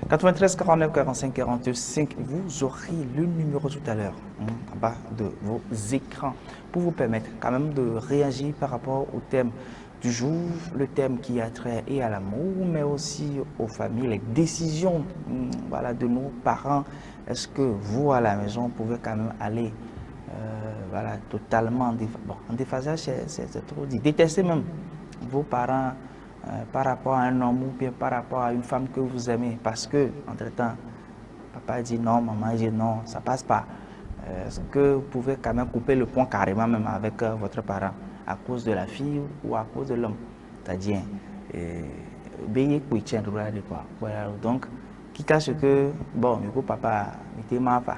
93 49 45 45, vous aurez le numéro tout à l'heure en bas de vos écrans pour vous permettre quand même de réagir par rapport au thème du jour, le thème qui a trait et à l'amour, mais aussi aux familles, les décisions voilà, de nos parents. Est-ce que vous, à la maison, pouvez quand même aller voilà, totalement en déphasage, c'est trop dit. Détester même vos parents par rapport à un homme ou bien par rapport à une femme que vous aimez, parce que, entre-temps, papa dit non, maman dit non, ça passe pas. Est-ce que vous pouvez quand même couper le pont carrément même avec votre parent à cause de la fille ou à cause de l'homme? C'est-à-dire, voilà, donc, quitte à ce que, bon, du coup, papa, était ma femme.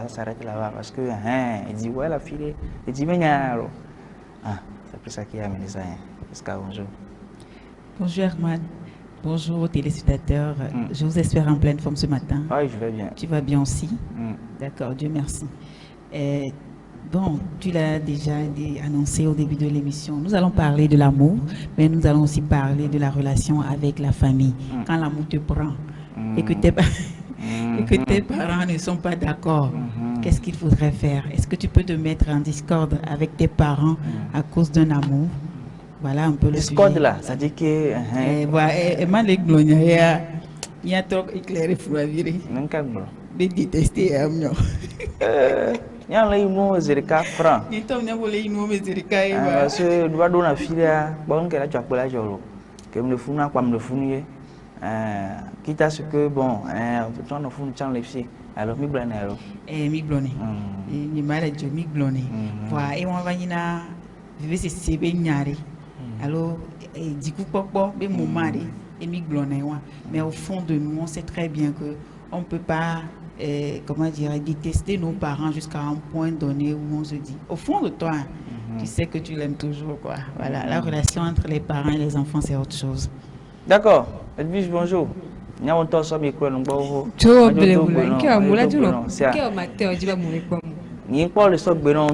Ça s'arrête là-bas parce que, il dit, ouais, la fille, il dit, mais c'est plus ça qui a amené ça. Bonjour. Bonjour Herman. Bonjour aux téléspectateurs. Je vous espère en pleine forme ce matin. Oui, je vais bien. Tu vas bien aussi? D'accord, Dieu merci. Bon, tu l'as déjà annoncé au début de l'émission. Nous allons parler de l'amour, mais nous allons aussi parler de la relation avec la famille. Quand l'amour te prend et que tes parents ne sont pas d'accord, qu'est-ce qu'il faudrait faire? Est-ce que tu peux te mettre en discorde avec tes parents à cause d'un amour? Voilà un peu le discorde sujet. là, ça dit que... Il y a trop éclairé pour la vie. De détester Amnon. Il y a un mot zérika franc. Il y a un mot zérika. Parce que nous avons la fille là, bon qu'elle a déjà appelé la jolo, que me le fous n'a pas me le fournier. Quitte à ce que bon, tu en as fou une les filles. Alors mi blonné alors. Mi blonné. Il m'a dit mi blonné. Voilà et on va y na vivre c'est beigner. Alors du coup papa be mon mari et mi blonné ouais. Mais au fond de nous on sait très bien que on peut pas comment dire, détester nos parents jusqu'à un point donné où on se dit, au fond de toi, tu sais que tu l'aimes toujours, quoi. Voilà, la relation entre les parents et les enfants, c'est autre chose. D'accord. Edwige, bonjour. Nous avons tous un micro, nous avons... Ni kwa le so gbe no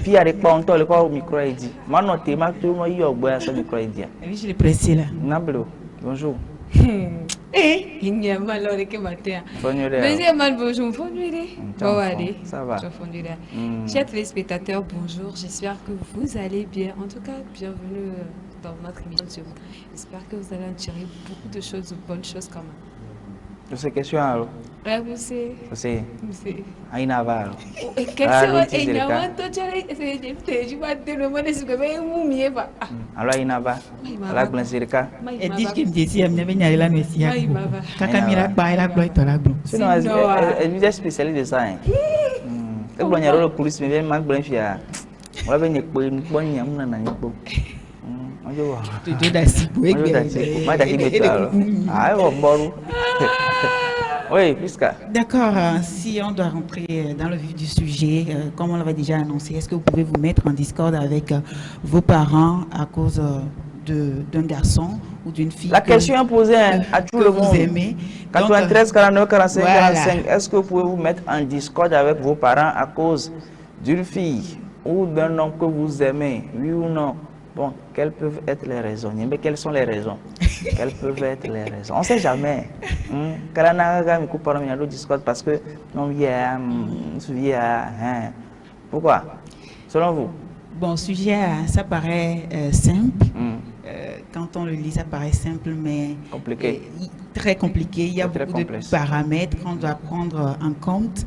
fi are pa on to le kwa micro ID ma no te ma to mo yi ogbo ya so micro ID a oui je l'ai pressé là nablo bonjour il n'y a mal que matin deuxième mal bonjour ça va chers téléspectateurs bonjour j'espère que vous allez bien en tout cas bienvenue dans notre émission j'espère que vous allez en tirer beaucoup de choses de bonnes choses quand même. Você question alors? Você. Ainda vai. Question ainda vai to chare esse vai ter no mano se bem mumie ba. Alors ainda vai. La blanzirka. Et dit que me dit am nebe nyari la mesia. Kaka mira ba ila gloire to la glo. Sinon elle est spécialiste de ça hein. E blo nyaro le police me vient mal blanfia. Wala be nyekpo ni bo nyam na nyekpo. Oui, Piska. D'accord, si on doit rentrer dans le vif du sujet, comme on l'avait déjà annoncé, est-ce que vous pouvez vous mettre en discorde avec vos parents à cause d'un garçon ou d'une fille? La question est posée à tout le monde. 93, 49, 45, 45. Est-ce que vous pouvez vous mettre en discorde avec vos parents à cause d'une fille ou d'un homme que vous aimez, oui ou non? Bon, quelles peuvent être les raisons? Mais quelles sont les raisons? Quelles peuvent être les raisons? On ne sait jamais. Parce que non, pourquoi? Selon vous? Bon, sujet, ça paraît simple. Quand on le lit, ça paraît simple, mais compliqué. Très compliqué. Il y a beaucoup de paramètres qu'on doit prendre en compte.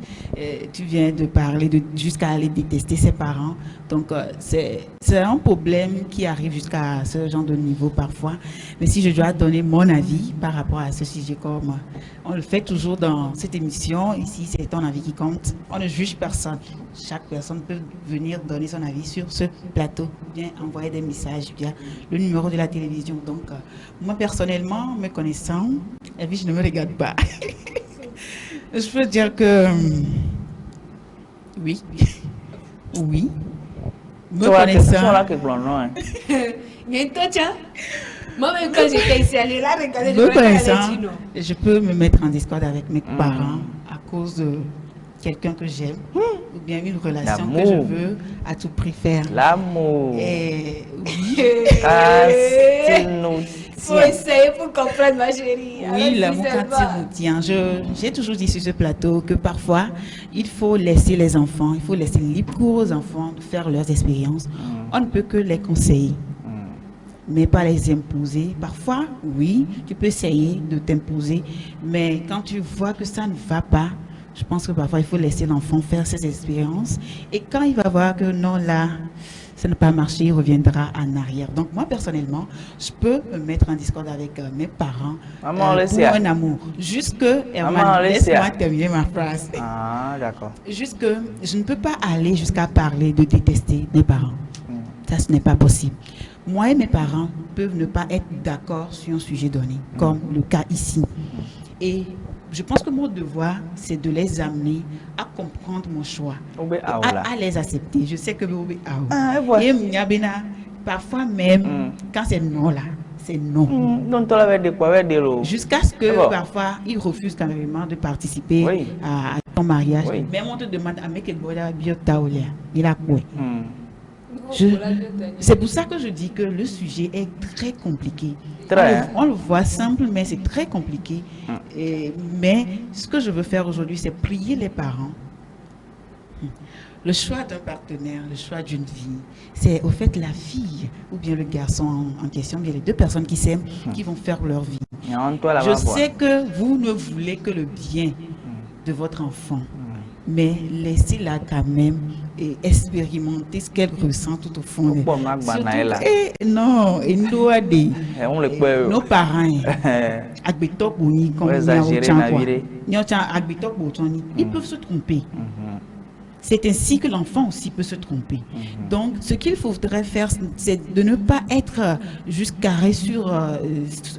Tu viens de parler jusqu'à aller détester ses parents. Donc, c'est un problème qui arrive jusqu'à ce genre de niveau parfois. Mais si je dois donner mon avis par rapport à ce sujet, comme on le fait toujours dans cette émission, ici, c'est ton avis qui compte. On ne juge personne. Chaque personne peut venir donner son avis sur ce plateau, bien envoyer des messages via le numéro de la télévision. Donc, moi, personnellement, me connaissant, et puis je ne me regarde pas. Je peux dire que oui. Oui. Me connaissant. Moi-même, quand j'étais ici, elle est là, regardez, je peux me mettre en discorde avec mes parents à cause de quelqu'un que j'aime ou bien une relation que je veux à tout prix faire. L'amour. Et oui. tient. Il faut essayer pour comprendre, ma chérie. Oui, mon quartier nous tient. J'ai toujours dit sur ce plateau que parfois, il faut laisser les enfants, il faut laisser libre cours aux enfants de faire leurs expériences. On ne peut que les conseiller, mais pas les imposer. Parfois, oui, tu peux essayer de t'imposer, mais quand tu vois que ça ne va pas, je pense que parfois, il faut laisser l'enfant faire ses expériences. Et quand il va voir que non, là, ça n'a pas marché, il reviendra en arrière. Donc, moi, personnellement, je peux me mettre en discorde avec mes parents pour un amour. Jusque, laisse-moi terminer ma phrase. Ah, d'accord. Jusque, je ne peux pas aller jusqu'à parler de détester mes parents. Ça, ce n'est pas possible. Moi et mes parents peuvent ne pas être d'accord sur un sujet donné, comme le cas ici. Et je pense que mon devoir, c'est de les amener à comprendre mon choix, à les accepter. Je sais que parfois même, quand c'est non là, c'est non. Jusqu'à ce que parfois, ils refusent carrément de participer à ton mariage. Même on te demande à mettre il a quoi? C'est pour ça que je dis que le sujet est très compliqué. On le voit simple, mais c'est très compliqué. Mais ce que je veux faire aujourd'hui, c'est prier les parents. Le choix d'un partenaire, le choix d'une vie, c'est au fait la fille ou bien le garçon en question, bien les deux personnes qui s'aiment, qui vont faire leur vie. Je sais que vous ne voulez que le bien de votre enfant, mais laissez-la quand même et expérimenter ce qu'elle ressent tout au fond. Non, et nos parents, ils peuvent se tromper. C'est ainsi que l'enfant aussi peut se tromper. Donc, ce qu'il faudrait faire, c'est de ne pas être juste carré sur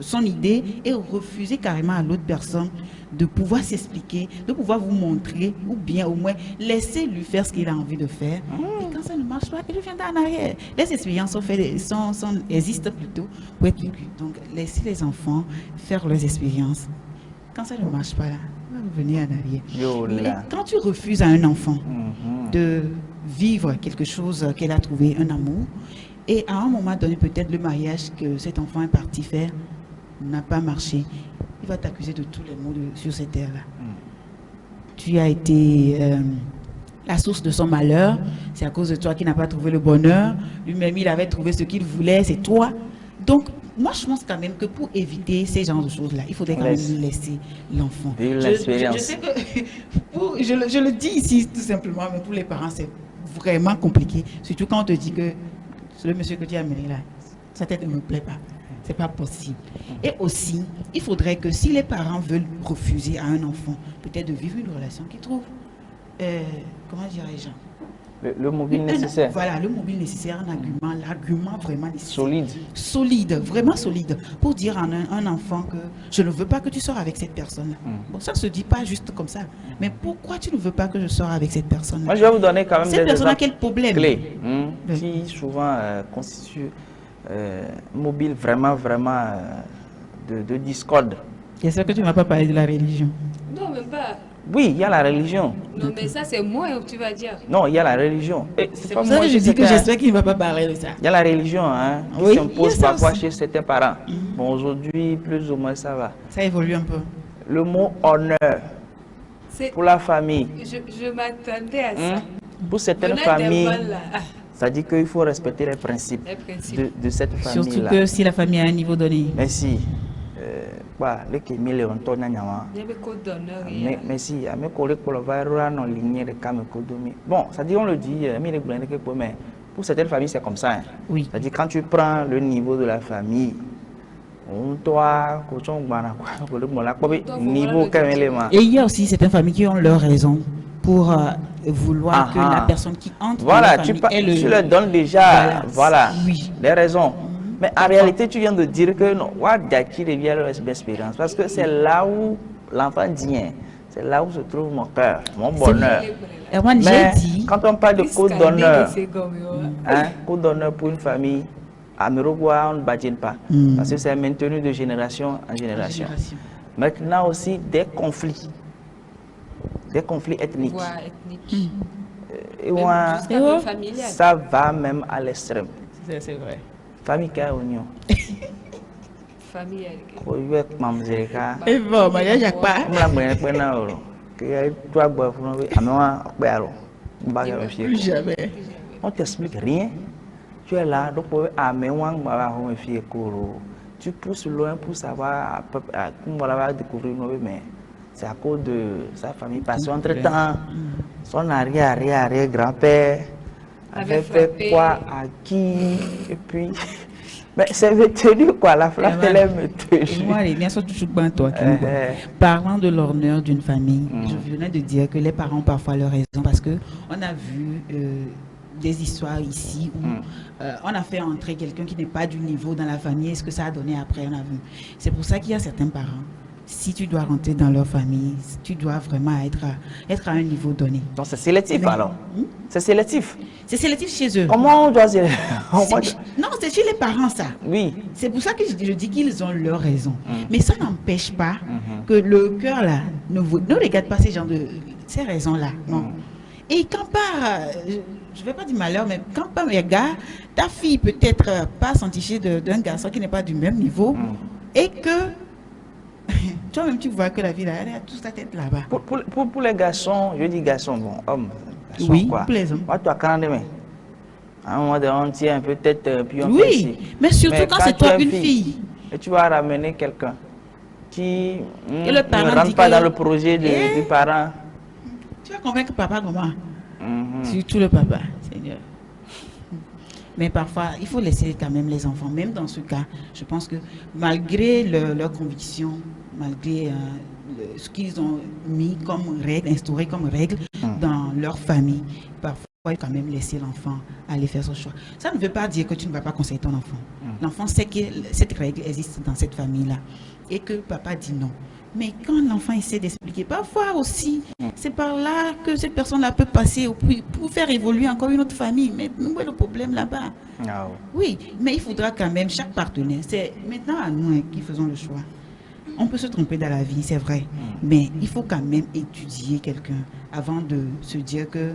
son idée et refuser carrément à l'autre personne de pouvoir s'expliquer, de pouvoir vous montrer, ou bien au moins laisser lui faire ce qu'il a envie de faire. Et quand ça ne marche pas, il reviendra en arrière. Les expériences existent plutôt pour être vécues. Donc, laissez les enfants faire leurs expériences. Quand ça ne marche pas, là, venir en arrière. Quand tu refuses à un enfant de vivre quelque chose qu'elle a trouvé, un amour, et à un moment donné, peut-être le mariage que cet enfant est parti faire n'a pas marché, il va t'accuser de tous les maux sur cette terre-là. Tu as été la source de son malheur, c'est à cause de toi qu'il n'a pas trouvé le bonheur, lui-même il avait trouvé ce qu'il voulait, c'est toi. Donc, moi, je pense quand même que pour éviter ces genres de choses-là, il faudrait quand même laisser l'enfant. Je sais que, je le dis ici tout simplement, mais pour les parents, c'est vraiment compliqué. Surtout quand on te dit que le monsieur que tu as amené là, sa tête ne me plaît pas. C'est pas possible. Et aussi, il faudrait que si les parents veulent refuser à un enfant, peut-être de vivre une relation qu'ils trouvent, comment dirais-je, le mobile nécessaire. Voilà, le mobile nécessaire, l'argument vraiment nécessaire. Solide. Solide, vraiment solide. Pour dire à un enfant que je ne veux pas que tu sors avec cette personne-là. Bon, ça ne se dit pas juste comme ça. Mais pourquoi tu ne veux pas que je sors avec cette personne-là? Moi, je vais vous donner quand même cette personne a quel problème clés qui souvent constituent mobile vraiment de discorde. J'espère que tu ne m'as pas parlé de la religion. Non, même pas. Oui, il y a la religion. Non, mais ça, c'est moi que tu vas dire. Non, il y a la religion. C'est pour ça que je dis que j'espère qu'il ne va pas parler de ça. Il y a la religion qui s'impose parfois chez certains parents. Bon, aujourd'hui, plus ou moins, ça va. Ça évolue un peu. Le mot honneur pour la famille. Je m'attendais à ça. Pour certaines familles, ça dit qu'il faut respecter les principes de cette famille-là. Surtout que si la famille a un niveau donné. Mais si. Mais si, bon, ça dit, on le dit, mais pour certaines familles, c'est comme ça. Oui. C'est-à-dire, quand tu prends le niveau de la famille, et il y a aussi certaines familles qui ont leurs raisons pour vouloir que la personne qui entre dans la famille tu leur donnes déjà les raisons. Mais en réalité, tu viens de dire que non, l'expérience, parce que c'est là où l'enfant dit, c'est là où se trouve mon cœur, mon bonheur. Mais quand on parle de code d'honneur, code d'honneur pour une famille, à Merogoa, on ne badine pas, parce que c'est maintenu de génération en génération. Maintenant aussi, des conflits ethniques. Et ça va même à l'extrême. C'est vrai. Famille qui a oignon. famille. Et bon, mais il y a pas. Plus jamais. On t'explique rien. Tu es là, donc tu pousses loin pour savoir comment on va découvrir nos mais c'est à cause de sa famille. Parce qu'entre-temps, son arrière-grand-père avait fait quoi à qui, et puis. Mais c'est tenu quoi, la flamme, elle est tenue. Moi, les liens sont toujours bien toi. Parlant de l'honneur d'une famille, je venais de dire que les parents ont parfois leur raison parce qu'on a vu des histoires ici où on a fait entrer quelqu'un qui n'est pas du niveau dans la famille et ce que ça a donné après, on a vu. C'est pour ça qu'il y a certains parents. Si tu dois rentrer dans leur famille, tu dois vraiment être à un niveau donné. Donc c'est sélectif alors. C'est sélectif. C'est sélectif chez eux. Comment on doit dire? Non, c'est chez les parents ça. Oui. C'est pour ça que je dis qu'ils ont leur raison. Mais ça n'empêche pas que le cœur là ne regarde pas ces raisons-là. Non. Et quand pas, je ne vais pas dire malheur, mais quand pas mes gars, ta fille peut-être pas s'enticher d'un garçon qui n'est pas du même niveau et que toi-même, tu vois que la vie, elle a toute sa tête là-bas. Pour les garçons, je dis garçons, bon, hommes, garçons, oui, quoi. Pour les hommes. Moi, toi, quand même, à un moment donné, on tient un peu tête, puis on fait oui, mais surtout quand c'est toi une fille. Et tu vas ramener quelqu'un qui ne rentre pas dans le projet du parent. Tu vas convaincre papa comment? Surtout le papa, Seigneur. Mais parfois, il faut laisser quand même les enfants. Même dans ce cas, je pense que malgré leurs convictions, malgré ce qu'ils ont mis comme règle, instauré comme règle dans leur famille, parfois, il faut quand même laisser l'enfant aller faire son choix. Ça ne veut pas dire que tu ne vas pas conseiller ton enfant. L'enfant sait que cette règle existe dans cette famille-là et que papa dit non. Mais quand l'enfant essaie d'expliquer, parfois aussi, c'est par là que cette personne-là peut passer pour faire évoluer encore une autre famille. Mais où est le problème là-bas? Oui, mais il faudra quand même, chaque partenaire, c'est maintenant à nous qui faisons le choix. On peut se tromper dans la vie, c'est vrai, mais il faut quand même étudier quelqu'un avant de se dire que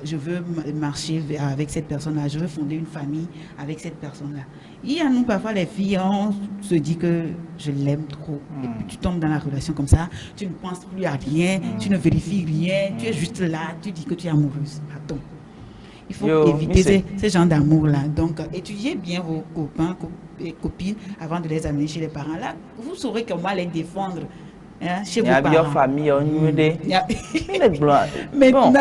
je veux marcher avec cette personne-là, je veux fonder une famille avec cette personne-là. Il y a nous, parfois les filles, on se dit que je l'aime trop. Et puis tu tombes dans la relation comme ça, tu ne penses plus à rien, tu ne vérifies rien, tu es juste là, tu dis que tu es amoureuse. Attends. Il faut éviter ces genres d'amour-là. Donc, étudiez bien vos copains et copines avant de les amener chez les parents. Là, vous saurez comment les défendre chez vos parents. Famille, Maintenant,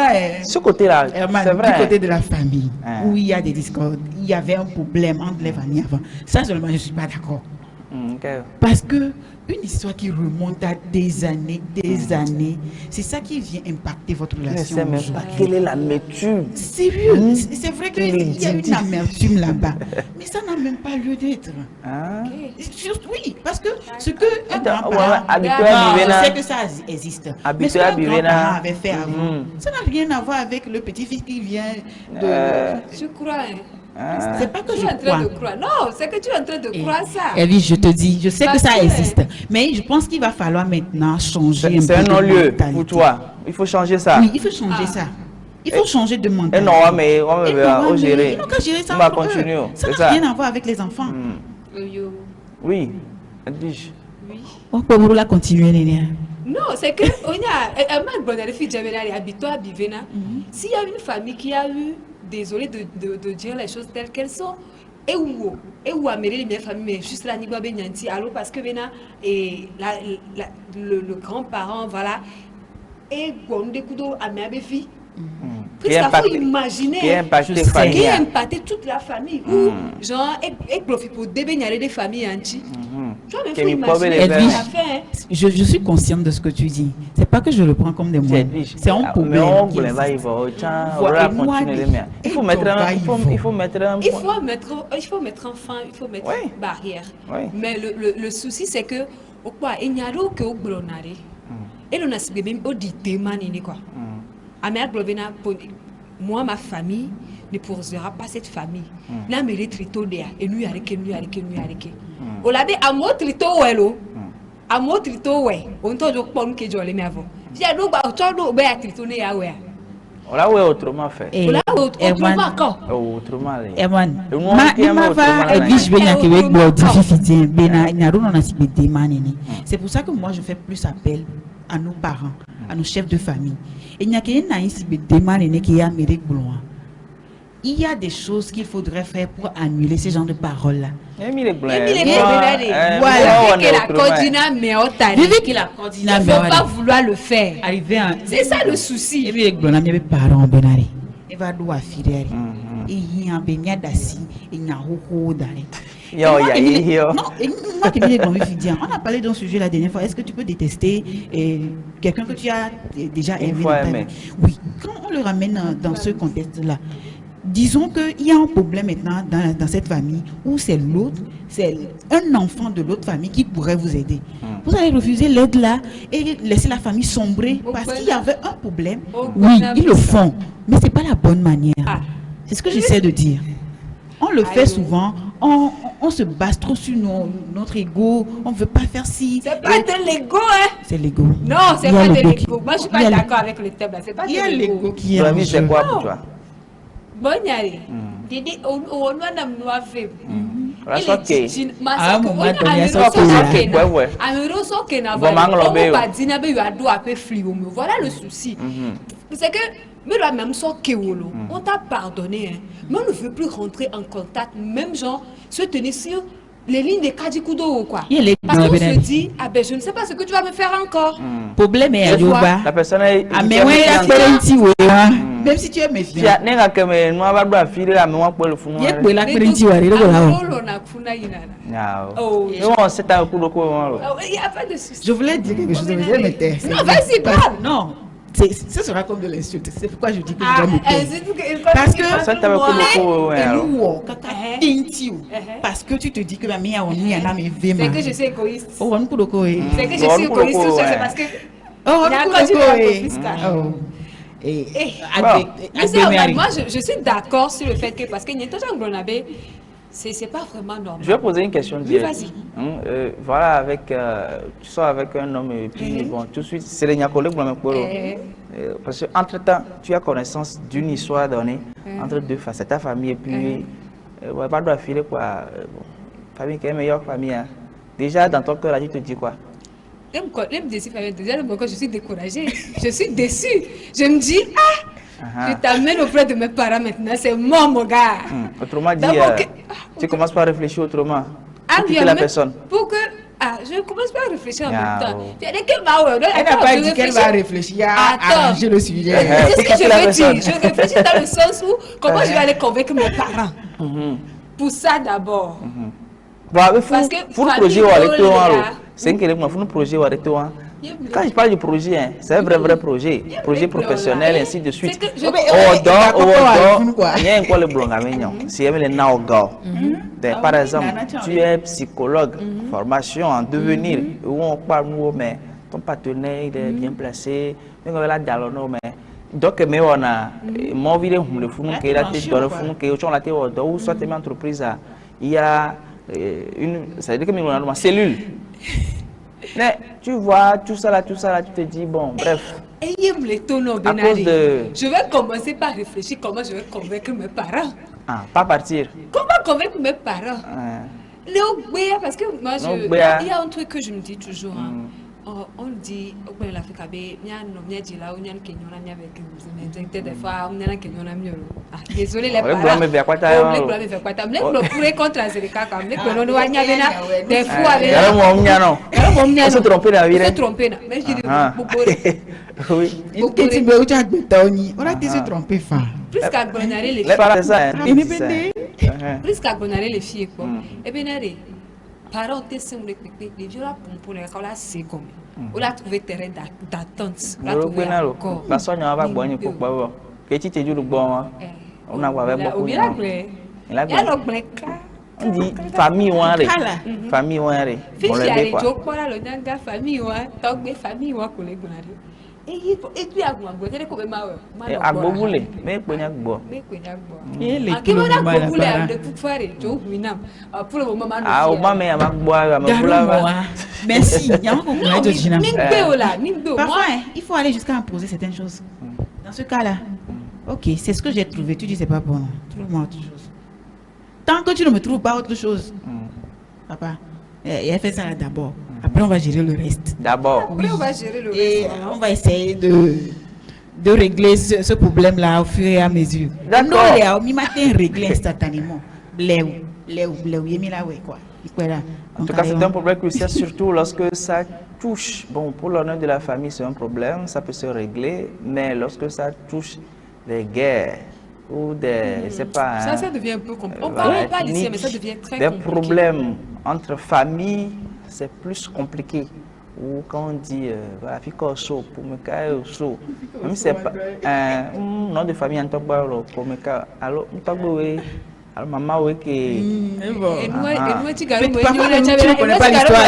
ce côté-là, c'est vrai. Du côté de la famille, où il y a des discordes, il y avait un problème entre les familles avant. Ça, seulement, je ne suis pas d'accord. Parce que une histoire qui remonte à des années, c'est ça qui vient impacter votre relation. Je ne sais même pas quelle est l'amertume. Sérieux, c'est vrai qu'il y a une amertume là-bas, mais ça n'a même pas lieu d'être. Oui, parce que ce que un grand-parent, je sais que ça existe, mais ce qu'un grand-parent avait fait avant, ça n'a rien à voir avec le petit-fils qui vient de... Je crois. C'est pas que tu je es en train de croire. Non, c'est que tu es en train de croire ça. Et oui, je te dis, je sais que ça existe. Mais je pense qu'il va falloir maintenant changer c'est un non-lieu pour toi. Il faut changer ça. Oui, il faut changer ça. Il faut changer de mentalité. Et non, mais on va gérer. Ils n'ont qu'à gérer ça. On va continuer. Ça n'a rien à voir avec les enfants. Oui. Oui. On peut vous la continuer, Nénia. Non, c'est que s'il y a une famille qui a eu, désolé de dire les choses telles qu'elles sont, et où améliorer les familles, mais juste la niveau bénanti, alors parce que et le grand-parent, voilà, et Gondé Kudo a mes filles. Puisqu'il faut imaginer qui a impacté toute la famille, ou genre, et profite pour débigner des familles entières. Je suis consciente de ce que tu dis. C'est pas que je le prends comme des mots. C'est un problème. Il faut mettre barrière. Mais le souci c'est que il n'y a que au blonare. Et l'on a ce même au dit démaniner quoi. Moi ma famille ne pourra pas cette famille. Là me retrito dea et nous arrêter. O la de amo trito welo. Amo trito we. On to jo pon ke jo le mi avant. Fi ado ba to do be trito ne ya we. Là où est autrement fait. Là où autrement encore. Autrement. C'est pour ça que moi je fais plus appel à nos parents, à nos chefs de famille. Et il n'y a qu'un qui a Amérique Blanc. Il y a des choses qu'il faudrait faire pour annuler ce genre de paroles-là. Voilà. Il ne faut pas vouloir le faire. C'est ça le souci. On a parlé d'un sujet la dernière fois. Est-ce que tu peux détester quelqu'un que tu as déjà aimé? Oui. Quand on le ramène dans ce contexte-là, disons qu'il y a un problème maintenant dans cette famille où c'est l'autre, c'est un enfant de l'autre famille qui pourrait vous aider. Vous allez refuser l'aide là et laisser la famille sombrer parce qu'il y avait un problème. Oui, ils le font, mais c'est pas la bonne manière. C'est ce que j'essaie de dire. On le fait souvent, on se base trop sur notre ego, on ne veut pas faire ci. C'est pas de l'ego, hein? C'est l'ego. Non, c'est pas de l'ego. Moi, je suis pas d'accord avec le thème là. C'est pas de l'ego. Il y a l'ego qui est en jeu. C'est quoi pour toi? Bon, Yari. Didi, on a noir fait. Voilà le souci. C'est que même on t'a pardonné, hein. Mais on ne veut plus rentrer en contact, même genre se tenir sur les lignes de Kadikudo ou quoi. Parce qu'on se dit, ah ben je ne sais pas ce que tu vas me faire encore. Problème est à la personne est. Même si tu es méfiant. Il y a pas de souci. Je voulais dire quelque chose, mais je me tais. Non, vas-y, parle. Non. Ce sera comme de l'insulte. C'est pourquoi je dis que je dois me taire. Parce que tu te dis que ma mère c'est que je suis égoïste. C'est que je suis égoïste, c'est parce que moi je suis d'accord sur le fait que parce qu'il y a toujours un Bronabé, c'est pas vraiment normal. Je vais poser une question directe. Voilà, tu sors avec un homme et puis bon, tout de suite, c'est les collègues parce que entre temps, tu as connaissance d'une histoire donnée entre deux faces, c'est ta famille et puis pas de filer quoi. Famille qui est meilleure famille. Hein. Déjà dans ton cœur, là, tu te dis quoi? Déjà, je suis découragée, je suis déçue. Je me dis, je t'amène auprès de mes parents maintenant, c'est moi mon gars. Autrement dit, tu commences par réfléchir autrement. Quitter la personne. Pour que, je commence pas à réfléchir en même temps. Elle n'a pas dit qu'elle va réfléchir à arranger le sujet. C'est ce que je veux dire. Je réfléchis dans le sens où, comment je vais aller convaincre mes parents. Pour ça d'abord. Parce que faut le projet avec toi. C'est un faut le projet avec toi. Quand je parle du projet, c'est un vrai projet professionnel, ainsi de suite. Il y a encore le blog si les naoga. Par exemple, tu es psychologue, formation en devenir, où on parle mais ton partenaire il est bien placé, mais donc mais on a mon vidéo le fou qui est dans le fou qui est au la théorie ou soit une entreprise il y a ça veut dire que on a une cellule. Mais tu vois tout ça là, tu te dis bon, bref. Je vais commencer par réfléchir comment je vais convaincre mes parents. Pas partir. Comment convaincre mes parents? Parce que moi, il y a un truc que je me dis toujours. On dit, désolé les parents. les filles, quoi. Et bien, parents les vieux là pour les cas là c'est comme on a trouvé terrain d'attente on a trouvé encore la soeur n'a pas boire pour quoi que tu te dis le bon on a voir beaucoup on dit famille ouare famille ouare on le quoi famille ouare togbe famille ouare collègue et puis agbo tele ko be ma agbo bule me ponya gbo pour le moment o ma me ma gbo ma bula merci parfois il il faut aller jusqu'à imposer certaines choses dans ce cas-là Ok, c'est ce que j'ai trouvé. Tu dis, c'est pas bon. Trouve-moi autre chose. Tant que tu ne me trouves pas autre chose, papa, elle fait ça d'abord. Après, on va gérer le reste. D'abord. Après, on va gérer le reste. Et on va essayer de régler ce problème-là au fur et à mesure. D'accord. Non, matin régler instantanément. En tout cas, c'est un problème crucial, surtout lorsque ça touche. Bon, pour l'honneur de la famille, c'est un problème, ça peut se régler, mais lorsque ça touche des guerres ou des, je sais pas. Ça devient un peu compliqué. On parle pas d'ici, mais ça devient très compliqué. Des problèmes entre familles, c'est plus compliqué. Ou quand on dit, voilà, fico chaud, pour me cailler chaud. Même si c'est pas un nom de famille en tant que pour me cailler. Alors, on t'a dit, alors maman, oui, que. Et moi, tu connais pas l'histoire.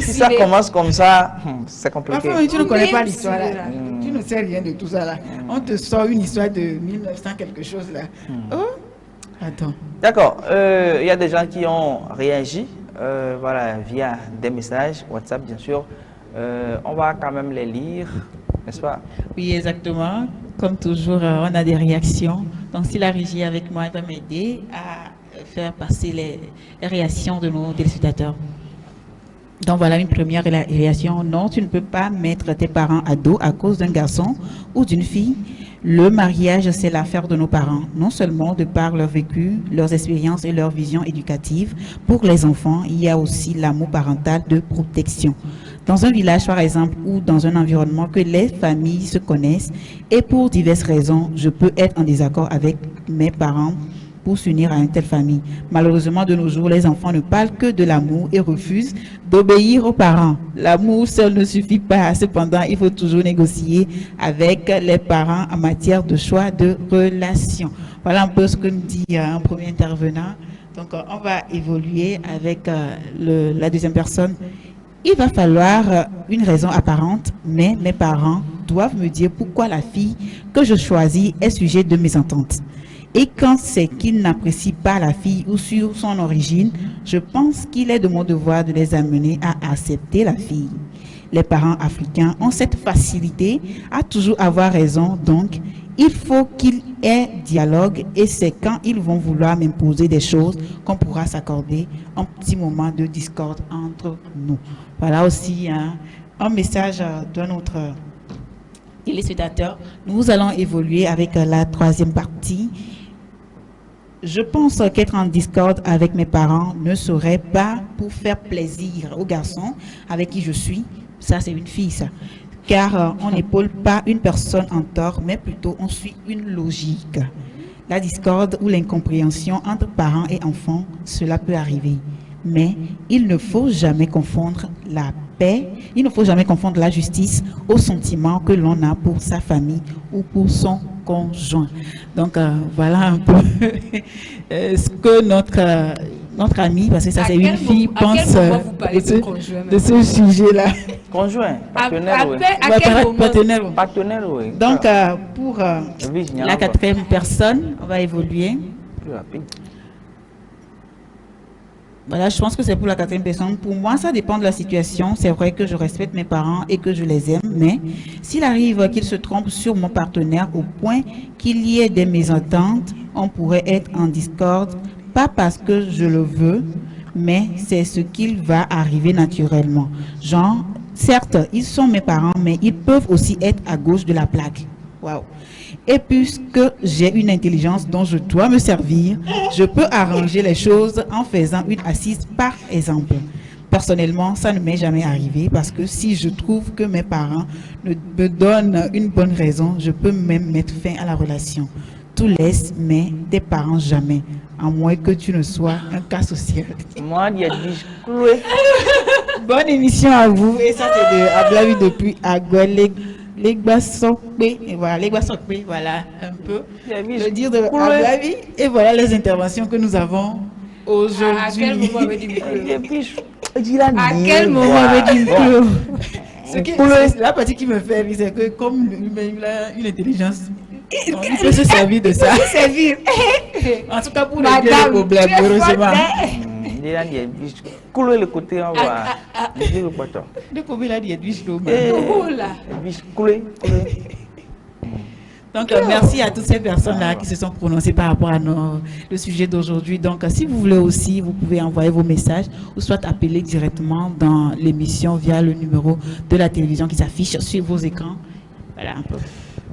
Si ça commence comme ça, c'est compliqué. Parfois, tu ne connais pas l'histoire là. Tu ne sais rien de tout ça là. On te sort une histoire de 1900 quelque chose là. Attends. D'accord. Il y a des gens qui ont réagi, voilà, via des messages, WhatsApp bien sûr. On va quand même les lire, n'est-ce pas? Oui, exactement. Comme toujours, on a des réactions. Donc, si la régie est avec moi, elle va m'aider à faire passer les réactions de nos téléspectateurs. Donc, voilà une première réaction. Non, tu ne peux pas mettre tes parents à dos à cause d'un garçon ou d'une fille. Le mariage, c'est l'affaire de nos parents, non seulement de par leur vécu, leurs expériences et leur vision éducative. Pour les enfants, il y a aussi l'amour parental de protection. Dans un village, par exemple, ou dans un environnement que les familles se connaissent, et pour diverses raisons, je peux être en désaccord avec mes parents pour s'unir à une telle famille. Malheureusement, de nos jours, les enfants ne parlent que de l'amour et refusent d'obéir aux parents. L'amour seul ne suffit pas. Cependant, il faut toujours négocier avec les parents en matière de choix de relation. Voilà un peu ce que nous dit un premier intervenant. Donc, on va évoluer avec la deuxième personne. Il va falloir une raison apparente, mais mes parents doivent me dire pourquoi la fille que je choisis est sujet de mésentente. Et quand c'est qu'ils n'apprécient pas la fille ou sur son origine, je pense qu'il est de mon devoir de les amener à accepter la fille. Les parents africains ont cette facilité à toujours avoir raison, donc il faut qu'il y ait dialogue et c'est quand ils vont vouloir m'imposer des choses qu'on pourra s'accorder un petit moment de discorde entre nous. Voilà aussi un message d'un autre téléspectateur. Nous allons évoluer avec la troisième partie. Je pense qu'être en discorde avec mes parents ne serait pas pour faire plaisir aux garçons avec qui je suis. Ça, c'est une fille, ça. Car on n'épaule pas une personne en tort, mais plutôt on suit une logique. La discorde ou l'incompréhension entre parents et enfants, cela peut arriver. Mais il ne faut jamais confondre la paix, il ne faut jamais confondre la justice au sentiment que l'on a pour sa famille ou pour son conjoint. Donc voilà un peu ce que notre amie, parce que ça c'est une fille, pense de ce sujet-là. Conjoint, partenaire, oui. Partenaire, oui. Donc pour la quatrième personne, on va évoluer. Plus rapide. Voilà, je pense que c'est pour la quatrième personne. Pour moi, ça dépend de la situation. C'est vrai que je respecte mes parents et que je les aime, mais s'il arrive qu'ils se trompent sur mon partenaire au point qu'il y ait des mésententes, on pourrait être en discorde, pas parce que je le veux, mais c'est ce qu'il va arriver naturellement. Genre, certes, ils sont mes parents, mais ils peuvent aussi être à gauche de la plaque. Waouh! Et puisque j'ai une intelligence dont je dois me servir, je peux arranger les choses en faisant une assise par exemple. Personnellement, ça ne m'est jamais arrivé parce que si je trouve que mes parents me donnent une bonne raison, je peux même mettre fin à la relation. Tout laisse, mais tes parents jamais, à moins que tu ne sois un cas social. Moi, il y a dit cloué. Bonne émission à vous. Et ça, c'est de Ablavi depuis Aguelé. Les Gbasokpe, et voilà, les Gbasokpe, voilà un peu le dire de Ablavi. Et voilà les interventions que nous avons aujourd'hui. À quel moment avait dit À quel moment avait dit la partie qui me fait rire, c'est que comme il a une intelligence, il peut se servir de ça. En tout cas pour régler les problèmes, heureusement. Il y a des biches. Couler le côté en bas. Il le poteau. De combien il a dit biches d'eau? Oh là. Biches couler. Donc, merci à toutes ces personnes-là qui se sont prononcées par rapport à le sujet d'aujourd'hui. Donc, si vous voulez aussi, vous pouvez envoyer vos messages ou soit appeler directement dans l'émission via le numéro de la télévision qui s'affiche sur vos écrans. Voilà un peu.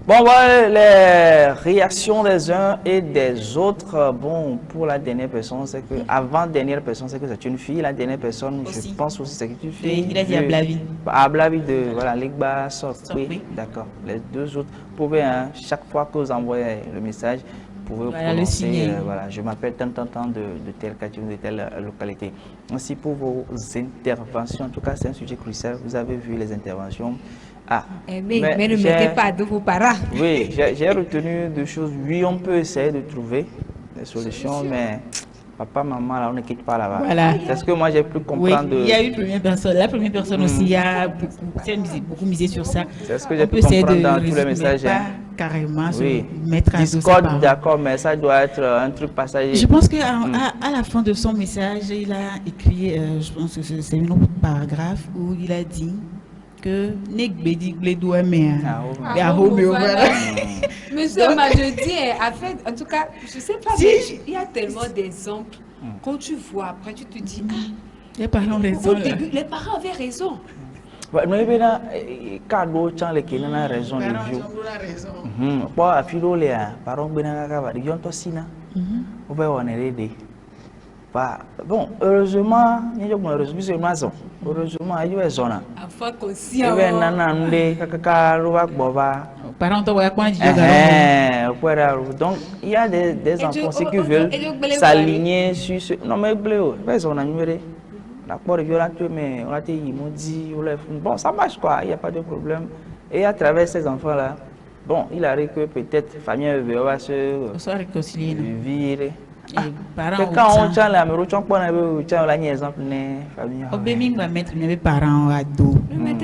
Bon, voilà les réactions des uns et des autres. Bon, pour la dernière personne, c'est que, avant-dernière personne, c'est que c'est une fille. La dernière personne, aussi. Je pense aussi, c'est une fille. Il a dit Ablavi. Ablavi de, voilà, Legba, Sokwe. D'accord. Les deux autres, vous pouvez, hein, chaque fois que vous envoyez le message, vous pouvez prononcer, voilà, je m'appelle tant de telle catégorie, de telle localité. Merci pour vos interventions. En tout cas, c'est un sujet crucial. Vous avez vu les interventions. Ah, mais ne mettez pas de vos parents. Oui, j'ai retenu deux choses. Oui, on peut essayer de trouver des solutions, mais papa, maman, là, on ne quitte pas là-bas. Voilà. C'est ce que moi j'ai pu comprendre. Oui, il y a une première personne. La première personne aussi, il y a beaucoup misé sur ça. C'est ce que j'ai pu comprendre dans tous les messages. Pas carrément oui. Mettre à Discord, d'accord, mais ça doit être un truc passager. Je pense qu'à à la fin de son message, il a écrit, je pense que c'est un autre paragraphe où il a dit que Monsieur Majodi, en tout cas, je sais pas, mais il y a tellement d'exemples. Quand tu vois, après tu te dis, les parents ont raison. Au début, les parents avaient raison. Mais il y a des cadeaux qui ont raison. Bon, à filo les parents bon, heureusement, il y a heureusement, il y a zona. Enfin, conscient. Donc, il y a des enfants qui veulent s'aligner sur ce. Non, mais on a numéré. L'accord est violent, mais on a dit, bon, ça marche quoi, il n'y a pas de problème. Et à travers ces enfants-là, bon, il arrive que peut-être famille va se réconcilier. Quand on tient la main, on tient la exemple mettre mes parents à dos.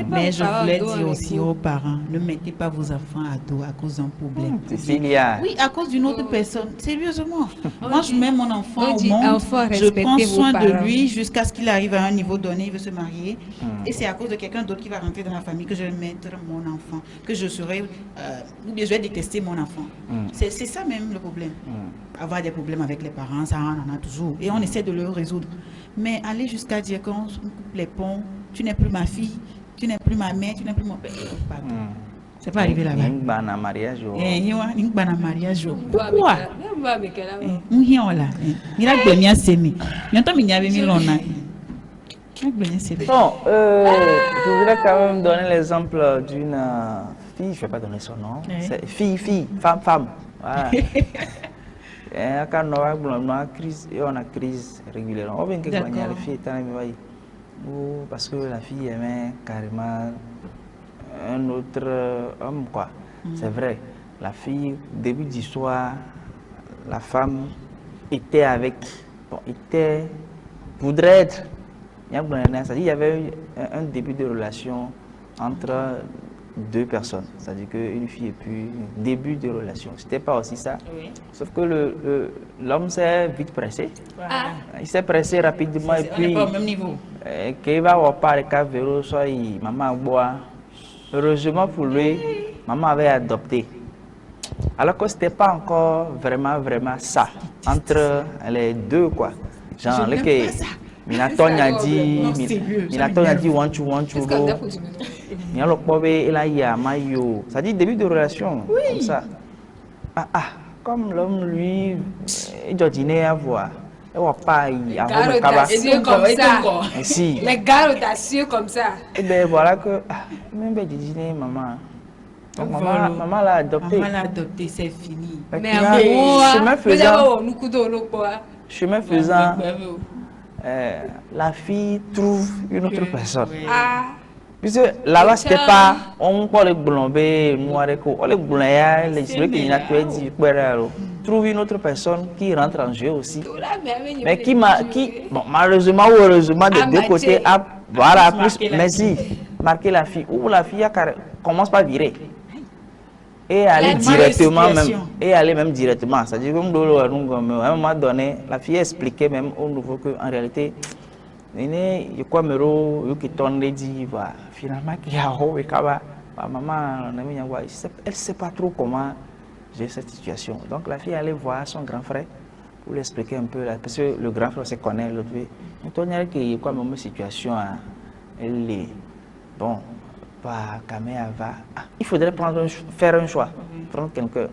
Mais je voulais dire aussi aux parents, ne mettez pas vos enfants à dos à cause d'un problème. Oui, à cause d'une autre personne. Sérieusement. Moi, je mets mon enfant au monde, je prends soin de lui jusqu'à ce qu'il arrive à un niveau donné, il veut se marier. Et c'est à cause de quelqu'un d'autre qui va rentrer dans la famille que je vais mettre mon enfant, que je serai, ou bien je vais détester mon enfant. C'est ça même le problème. Avoir des problèmes avec les parents, ça on en a toujours. Et on essaie de le résoudre. Mais aller jusqu'à dire qu'on coupe les ponts, tu n'es plus ma fille, tu n'es plus ma mère, tu n'es plus mon père. C'est pas arrivé là-bas. Pourquoi? Bon, je voudrais quand même donner l'exemple d'une fille, je ne vais pas donner son nom, c'est fille, femme. Voilà. Quand on a crise régulièrement, on vient que les filles parce que la fille aimait carrément un autre homme, quoi. C'est vrai, la fille, début d'histoire, la femme était avec, bon, voudrait être, c'est-à-dire il y avait eu un début de relation entre deux personnes, c'est-à-dire qu'une fille et puis début de relation. C'était pas aussi ça. Oui. Sauf que l'homme s'est vite pressé. Ah. Il s'est pressé rapidement et puis. Pas au même niveau. Qu'il va avoir pas les cas vélo, soit maman boit. Heureusement pour lui, maman avait adopté. Alors que c'était pas encore vraiment ça entre les deux, quoi. Genre les Minaton a dit want you ça dit début de relation, comme ça. Comme l'homme lui il doit dîner à voir. Il va pas y avoir le comme ça. Les gars audacieux comme ça. Et bien voilà que même bien dîner maman. Donc maman l'a adopté. Maman l'a adopté, c'est fini. Mais chemin faisant, la fille trouve une autre personne. Puisque là-bas, c'était pas on peut les blomber, noir et on les blomber, les qui n'a pas dit trouve une autre personne qui rentre en jeu aussi. Mais qui bon, malheureusement ou heureusement, de deux côtés, voilà, plus, mais si, marquer la fille, ou la fille commence par virer. et aller directement même, et aller même directement. C'est-à-dire comme à un moment donné, la fille expliquait même au nouveau que en réalité, il quoi qui tourne dit finalement qu'il y a maman, elle sait pas trop comment gérer cette situation. Donc la fille allait voir son grand frère pour lui expliquer un peu, parce que le grand frère se connaît, l'autre fait. Il y a quoi même situation, elle est bon. Il faudrait faire un choix, prendre quelqu'un,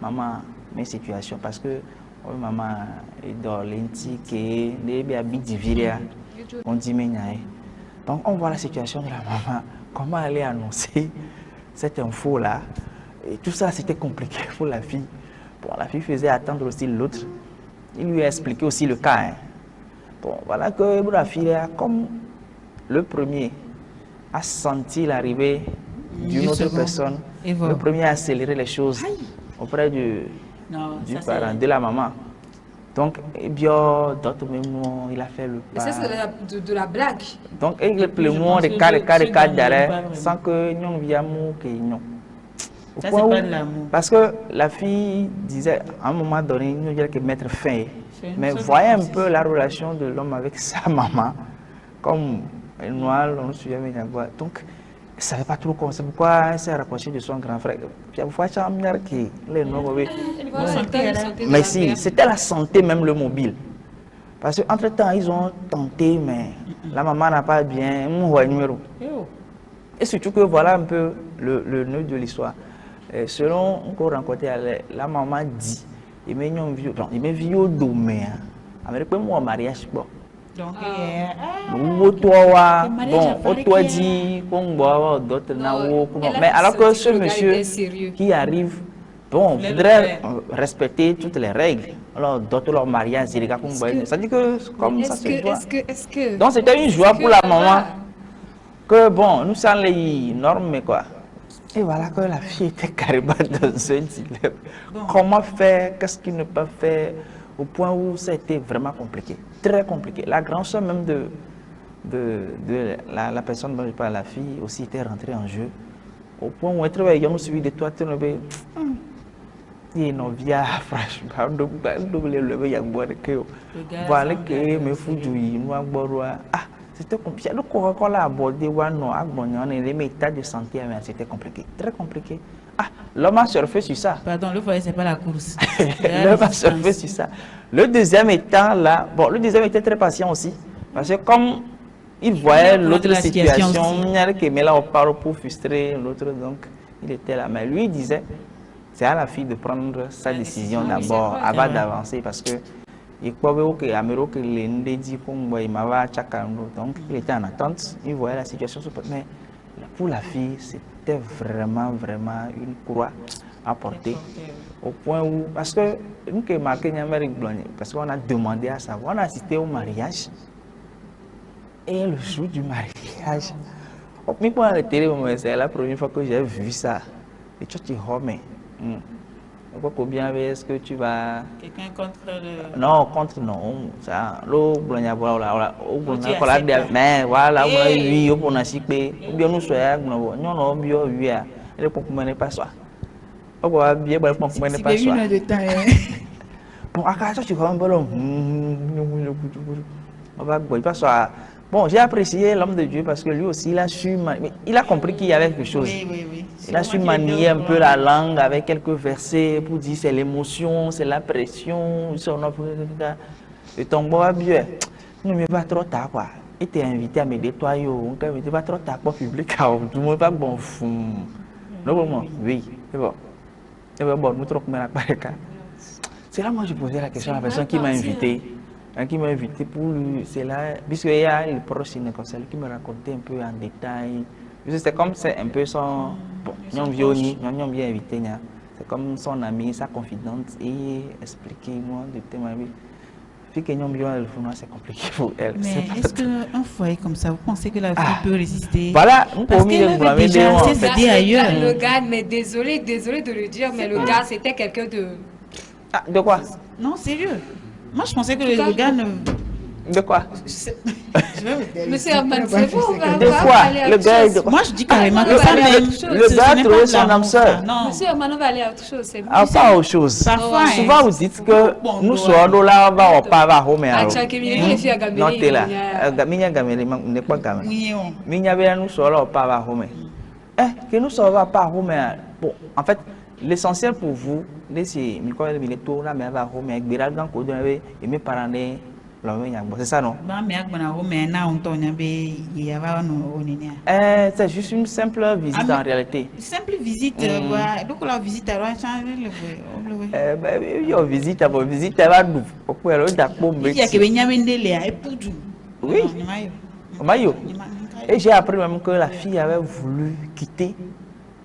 maman, mes situations, parce que maman est dans l'intique, on dit donc on voit la situation de la maman, comment elle est annoncée cette info là, et tout ça c'était compliqué pour la fille. Bon, la fille faisait attendre aussi l'autre, il lui a expliqué aussi le cas. Bon, voilà que la fille, comme le premier a senti l'arrivée d'une autre personne, le premier a accéléré les choses auprès du parent, de la maman. Donc, d'autres même, il a fait le pas. Ça, c'est de la blague. Donc, il a le mot de cas d'arrêt sans que nous vions que nous. Ça, c'est pas de l'amour. Parce que la fille disait, à un moment donné, nous devons mettre fin. Mais voyez un peu la relation de l'homme avec sa maman. Comme noir, on se souvient bien. Donc, elle ne savait pas trop comment c'est. Pourquoi elle s'est rapprochée de son grand frère. Mais si, c'était la santé, même le mobile. Parce qu'entre-temps, ils ont tenté, mais la maman n'a pas bien. Et surtout que voilà un peu le nœud de l'histoire. Selon ce qu'on rencontre, la maman dit, il m'a vu au domaine. Avec moi, mariage. Donc, mais alors que ce monsieur qui arrive, bon, voudrait respecter toutes les règles. Alors, d'autres leur mariage, ça dit que comme ça se voit. Donc, c'était une joie pour la maman. Que bon, nous sommes les normes, mais quoi. Et voilà que la fille était carrément dans un dilemme. Comment faire, qu'est-ce qu'il ne peut faire, au point où ça a été vraiment compliqué, très compliqué. La grande soeur même de la personne dont je parle, la fille, aussi était rentrée en jeu. Au point où elle a suivi de toi, tu ne veux non via franchement voilà que me fous du c'était compliqué. Le corps qu'on a abordé, les états de santé, c'était compliqué, très compliqué. Ah, l'homme a surfé sur ça. Pardon, le foyer, c'est pas la course. L'homme a surfé sur ça. Le deuxième étant là, bon, le deuxième était très patient aussi. Parce que comme il voyait l'autre situation, il met là au paro pour frustrer l'autre, donc il était là. Mais lui, il disait, c'est à la fille de prendre sa décision d'abord, avant d'avancer, parce que il était en attente, il voyait la situation. Mais pour la fille, c'était vraiment une croix à porter. Au point où, parce que nous qui marqué parce qu'on a demandé à savoir, on a assisté au mariage. Et le jour du mariage, c'est la première fois que j'ai vu ça. Et tu te dis, oh mais, combien est-ce que tu vas... Quelqu'un contre le... Non, contre non. Ça, l'eau, mais voilà, oui, on a cité, ou bien nous soyons, non, bien, oui, elle ne pas ça. On va bien, pas ça. Bon, à quoi tu vas un ballon? On va pas ça. Bon, j'ai apprécié l'homme de Dieu parce que lui aussi, il a compris qu'il y avait quelque chose. Oui. Il a su manier un peu la langue avec quelques versets pour dire c'est l'émotion, c'est la pression. Et ton bon bien, ne me pas trop tard quoi. Il t'est invité à me nettoyer, on ne pas trop tard pour public, tout le monde pas bon fou. Non, oui, c'est bon. C'est bon, nous trop mal à c'est là moi je posais la question à la personne qui m'a invité. Qui m'a invité pour lui, c'est là, puisqu'il y a le proche Sénégal qui me racontait un peu en détail. C'est comme c'est un peu son. Bon, nous bien invité, c'est comme son ami, sa confidente, et expliquez-moi de témoigner. Puis que nous bien le fond, c'est compliqué pour elle. Mais est-ce qu'un foyer comme ça, vous pensez que la fille peut résister? Voilà, parce qu'elle avait déjà cédé ailleurs. Le gars, mais désolé de le dire, mais le gars, c'était quelqu'un de. Ah, de quoi? Non, sérieux. Moi, je pensais que le gars ne... De quoi? Monsieur Herman, c'est vous, des fois, le gars... Moi, je dis carrément que le gars a trouvé son âme sœur. Monsieur Herman, on va aller à autre chose. Ah, pas autre chose. Souvent, vous dites que nous sommes là, on va pas à Rome. Non, t'es là. Minya Gameli, n'est pas Gameli. Minya Bella, nous sommes là, pas à Rome. Que nous sommes pas à Rome. Bon, en fait, l'essentiel pour vous, c'est mes parents. C'est ça, non? C'est juste une simple visite en réalité. Simple visite, donc la visite a changé le visite, elle va nous. Oui. Et j'ai appris même que la fille avait voulu quitter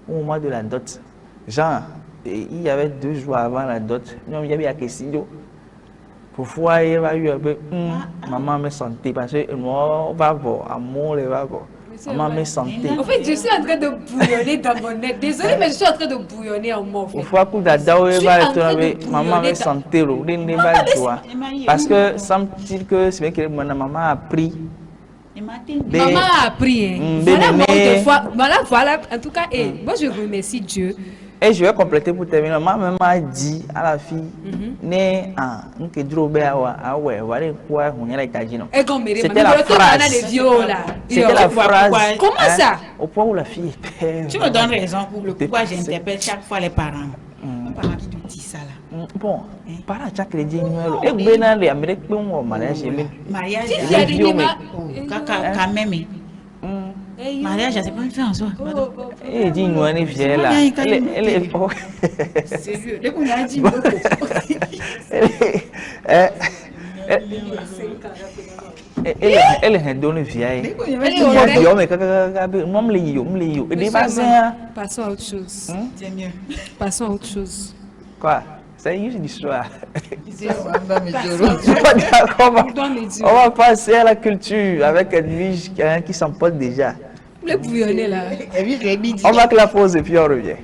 au moment de la dot. Genre, il y avait 2 jours avant la dot, il y avait un question. Parfois, il va y avoir maman me sentait parce que moi, va voir, amour, va voir. Maman me sentait. En fait, je suis en train de bouillonner dans mon nez. Désolée, mais je suis en train de bouillonner en moi. Parfois, quand maman me sentait, parce que semble-t-il que c'est que maman a pris. Maman a appris. Voilà. En tout cas, moi je remercie Dieu. Et je vais compléter pour terminer. Maman m'a dit à la fille, c'était la phrase. C'était la phrase. Comment ça? Au point où la fille est. Tu me donnes raison pour le pourquoi j'interpelle chaque fois les parents. Les parents qui te disent ça là. Bon, parents chaque crédit et bien les Américains ont mariage. Mariage, quand même. Mariage, c'est pas une fin en soi. Et dis nous on est fiers là. Elle est sérieux. Dès qu'on a dit elle est donnée vieille. Passons à autre chose. Passons à autre chose. Quoi? C'est une histoire. On va passer à la culture avec Edwige qui s'emporte déjà. Le bouillonner là. On va que la pause et puis on revient.